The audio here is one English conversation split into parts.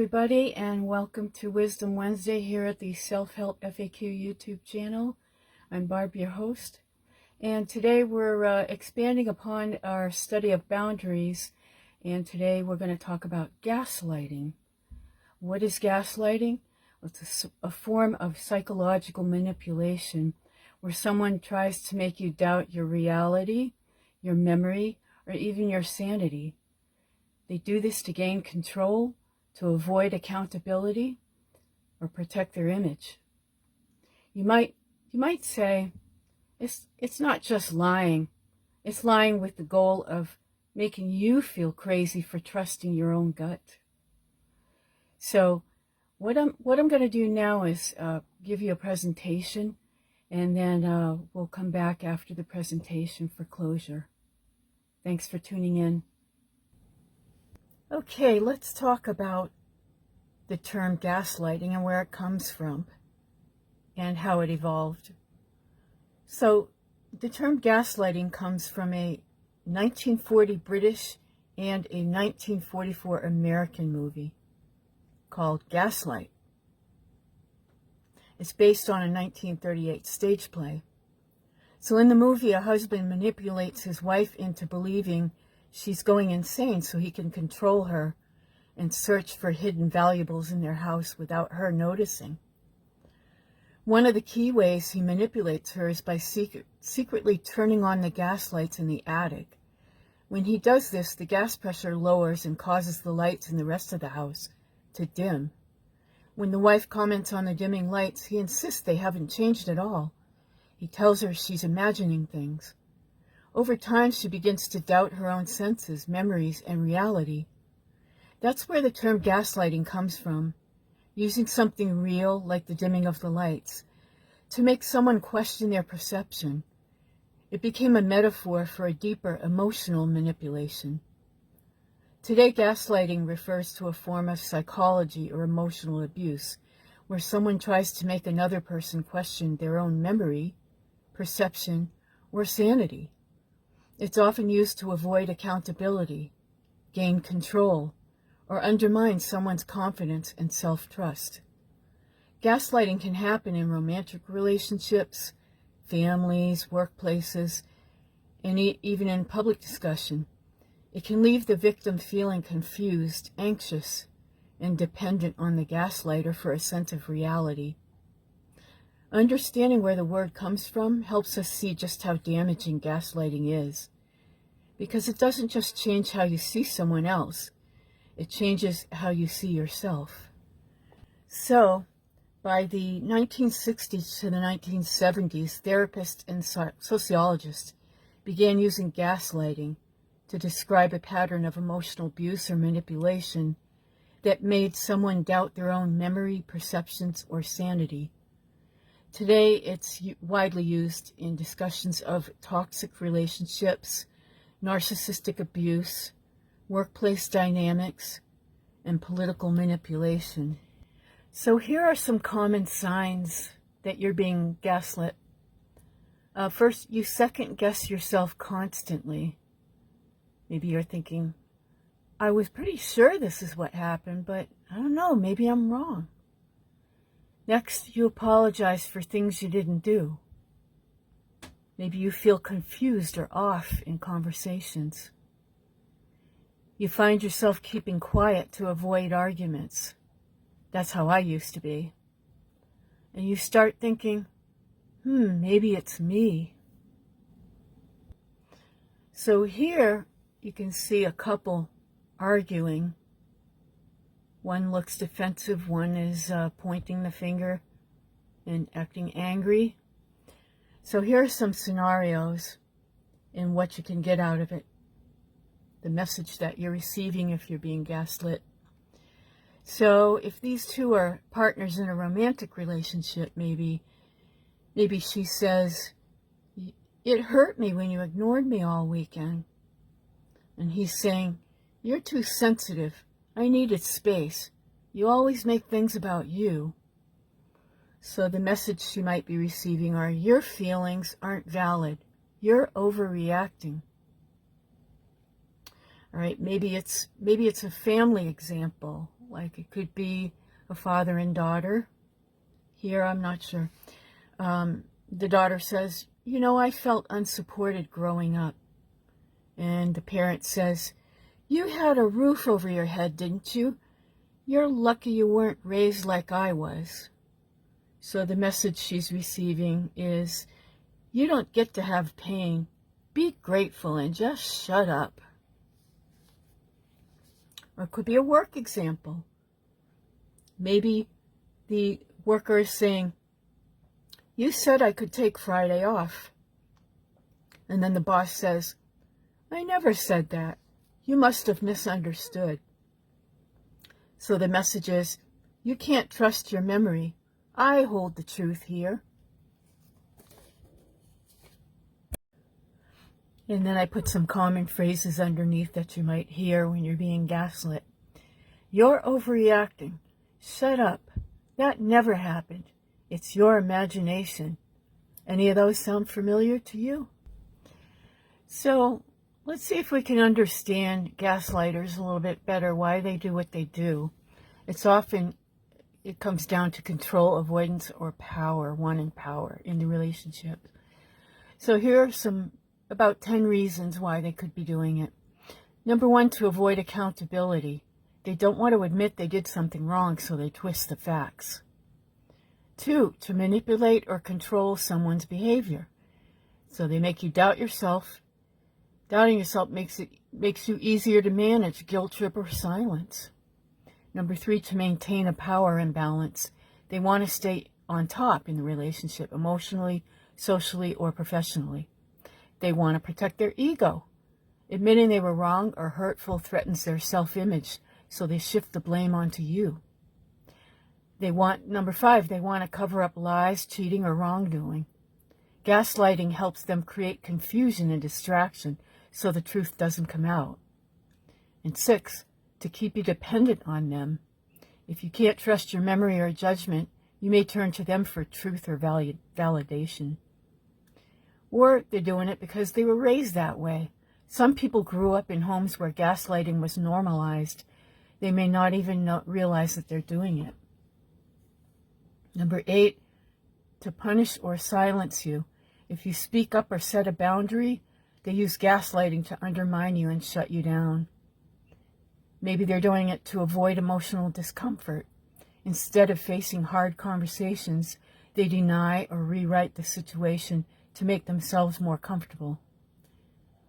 everybody, and welcome to Wisdom Wednesday here at the Self-Help FAQ YouTube channel. I'm Barb, your host, and today we're expanding upon our study of boundaries, and today we're going to talk about gaslighting. What is gaslighting? Well, it's a form of psychological manipulation where someone tries to make you doubt your reality, your memory, or even your sanity. They do this to gain control, to avoid accountability, or protect their image. You might say, it's not just lying. It's lying with the goal of making you feel crazy for trusting your own gut. So what I'm going to do now is give you a presentation, and then we'll come back after the presentation for closure. Thanks for tuning in. Okay, let's talk about the term gaslighting and where it comes from and how it evolved. So the term gaslighting comes from a 1940 British and a 1944 American movie called Gaslight. It's based on a 1938 stage play. So in the movie, a husband manipulates his wife into believing she's going insane so he can control her and search for hidden valuables in their house without her noticing. One of the key ways he manipulates her is by secretly turning on the gas lights in the attic. When he does this, the gas pressure lowers and causes the lights in the rest of the house to dim. When the wife comments on the dimming lights, he insists they haven't changed at all. He tells her she's imagining things. Over time, she begins to doubt her own senses, memories, and reality. That's where the term gaslighting comes from, using something real, like the dimming of the lights, to make someone question their perception. It became a metaphor for a deeper emotional manipulation. Today, gaslighting refers to a form of psychology or emotional abuse, where someone tries to make another person question their own memory, perception, or sanity. It's often used to avoid accountability, gain control, or undermine someone's confidence and self-trust. Gaslighting can happen in romantic relationships, families, workplaces, and even in public discussion. It can leave the victim feeling confused, anxious, and dependent on the gaslighter for a sense of reality. Understanding where the word comes from helps us see just how damaging gaslighting is, because it doesn't just change how you see someone else, it changes how you see yourself. So, by the 1960s to the 1970s, therapists and sociologists began using gaslighting to describe a pattern of emotional abuse or manipulation that made someone doubt their own memory, perceptions, or sanity. Today, it's widely used in discussions of toxic relationships, narcissistic abuse, workplace dynamics, and political manipulation. So here are some common signs that you're being gaslit. First, you second-guess yourself constantly. Maybe you're thinking, I was pretty sure this is what happened, but I don't know, maybe I'm wrong. Next, you apologize for things you didn't do. Maybe you feel confused or off in conversations. You find yourself keeping quiet to avoid arguments. That's how I used to be. And you start thinking, maybe it's me. So here you can see a couple arguing. One looks defensive, one is pointing the finger and acting angry. So here are some scenarios and what you can get out of it. The message that you're receiving if you're being gaslit. So if these two are partners in a romantic relationship, maybe she says, it hurt me when you ignored me all weekend. And he's saying, you're too sensitive. I needed space. You always make things about you. So the message she might be receiving are, your feelings aren't valid. You're overreacting. All right, maybe it's a family example Like it could be a father and daughter. Here, I'm not sure. The daughter says, you know, I felt unsupported growing up. And the parent says, you had a roof over your head, didn't you? You're lucky you weren't raised like I was. So the message she's receiving is, you don't get to have pain. Be grateful and just shut up. Or it could be a work example. Maybe the worker is saying, you said I could take Friday off. And then the boss says, I never said that. You must have misunderstood. So the message is, you can't trust your memory. I hold the truth here. And then I put some common phrases underneath that you might hear when you're being gaslit. You're overreacting. Shut up. That never happened. It's your imagination. Any of those sound familiar to you? So let's see if we can understand gaslighters a little bit better, why they do what they do. It comes down to control, avoidance, or power, wanting power in the relationship. So here are about 10 reasons why they could be doing it. Number 1, to avoid accountability. They don't want to admit they did something wrong, so they twist the facts. 2, to manipulate or control someone's behavior. So they make you doubt yourself. Doubting yourself makes you easier to manage, guilt trip, or silence. Number 3, to maintain a power imbalance. They want to stay on top in the relationship, emotionally, socially, or professionally. They want to protect their ego. Admitting they were wrong or hurtful threatens their self-image, so they shift the blame onto you. Number 5, they want to cover up lies, cheating, or wrongdoing. Gaslighting helps them create confusion and distraction so the truth doesn't come out. And 6, to keep you dependent on them. If you can't trust your memory or judgment, you may turn to them for truth or validation. Or they're doing it because they were raised that way. Some people grew up in homes where gaslighting was normalized. They may not even realize that they're doing it. Number 8, to punish or silence you. If you speak up or set a boundary, they use gaslighting to undermine you and shut you down. Maybe they're doing it to avoid emotional discomfort. Instead of facing hard conversations, they deny or rewrite the situation to make themselves more comfortable,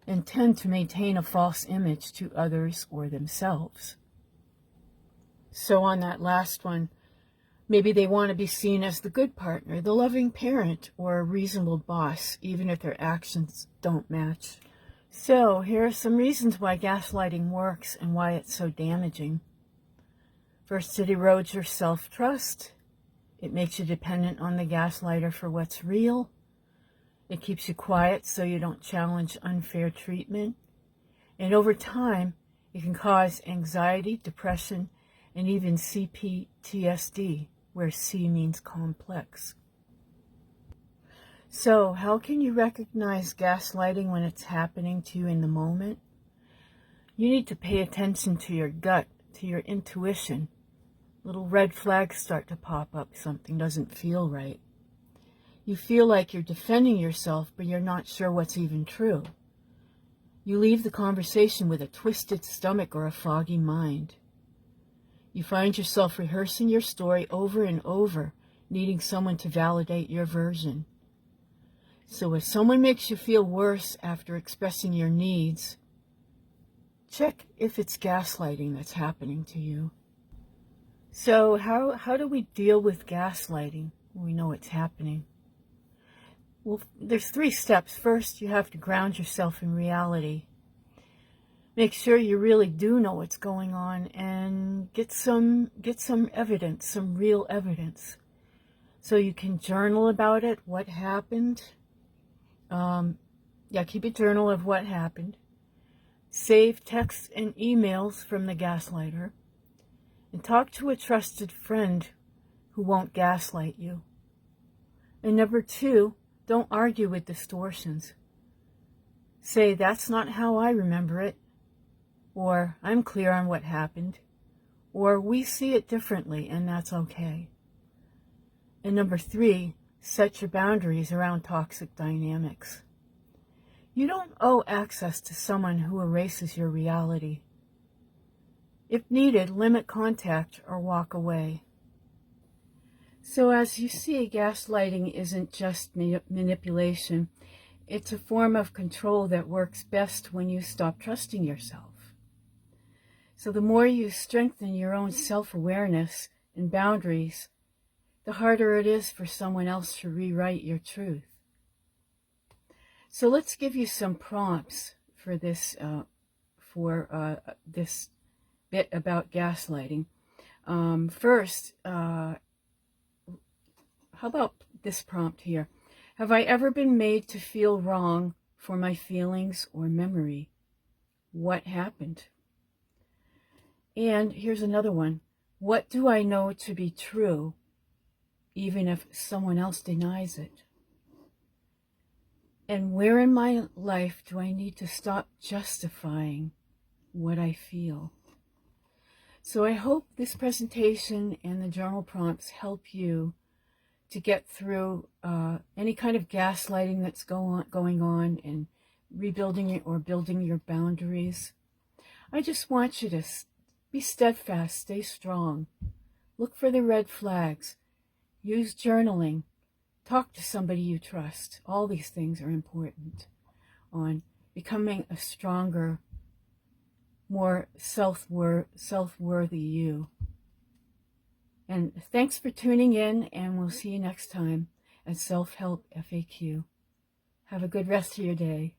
and tend to maintain a false image to others or themselves. So on that last one, maybe they want to be seen as the good partner, the loving parent, or a reasonable boss, even if their actions don't match. So here are some reasons why gaslighting works and why it's so damaging. First, it erodes your self-trust. It makes you dependent on the gaslighter for what's real. It keeps you quiet so you don't challenge unfair treatment. And over time, it can cause anxiety, depression, and even CPTSD, where C means complex. So, how can you recognize gaslighting when it's happening to you in the moment? You need to pay attention to your gut, to your intuition. Little red flags start to pop up. Something doesn't feel right. You feel like you're defending yourself, but you're not sure what's even true. You leave the conversation with a twisted stomach or a foggy mind. You find yourself rehearsing your story over and over, needing someone to validate your version. So if someone makes you feel worse after expressing your needs, check if it's gaslighting that's happening to you. So how do we deal with gaslighting when we know it's happening? Well, there's 3 steps. First, you have to ground yourself in reality. Make sure you really do know what's going on and get some evidence, some real evidence. So you can journal about it, what happened. Keep a journal of what happened. Save texts and emails from the gaslighter. And talk to a trusted friend who won't gaslight you. And number 2, don't argue with distortions. Say, that's not how I remember it. Or, I'm clear on what happened. or we see it differently, and that's okay. And number 3, set your boundaries around toxic dynamics. You don't owe access to someone who erases your reality. If needed, limit contact or walk away. So as you see, gaslighting isn't just manipulation. It's a form of control that works best when you stop trusting yourself. So the more you strengthen your own self-awareness and boundaries, the harder it is for someone else to rewrite your truth. So let's give you some prompts for this this bit about gaslighting. First, how about this prompt here? Have I ever been made to feel wrong for my feelings or memory? What happened? And here's another one. What do I know to be true, even if someone else denies it? And where in my life do I need to stop justifying what I feel? So I hope this presentation and the journal prompts help you to get through any kind of gaslighting that's going on and rebuilding it or building your boundaries. I just want you to be steadfast, stay strong, look for the red flags, use journaling, talk to somebody you trust. All these things are important on becoming a stronger, more self-worthy you. And thanks for tuning in, and we'll see you next time at Self-Help FAQ. Have a good rest of your day.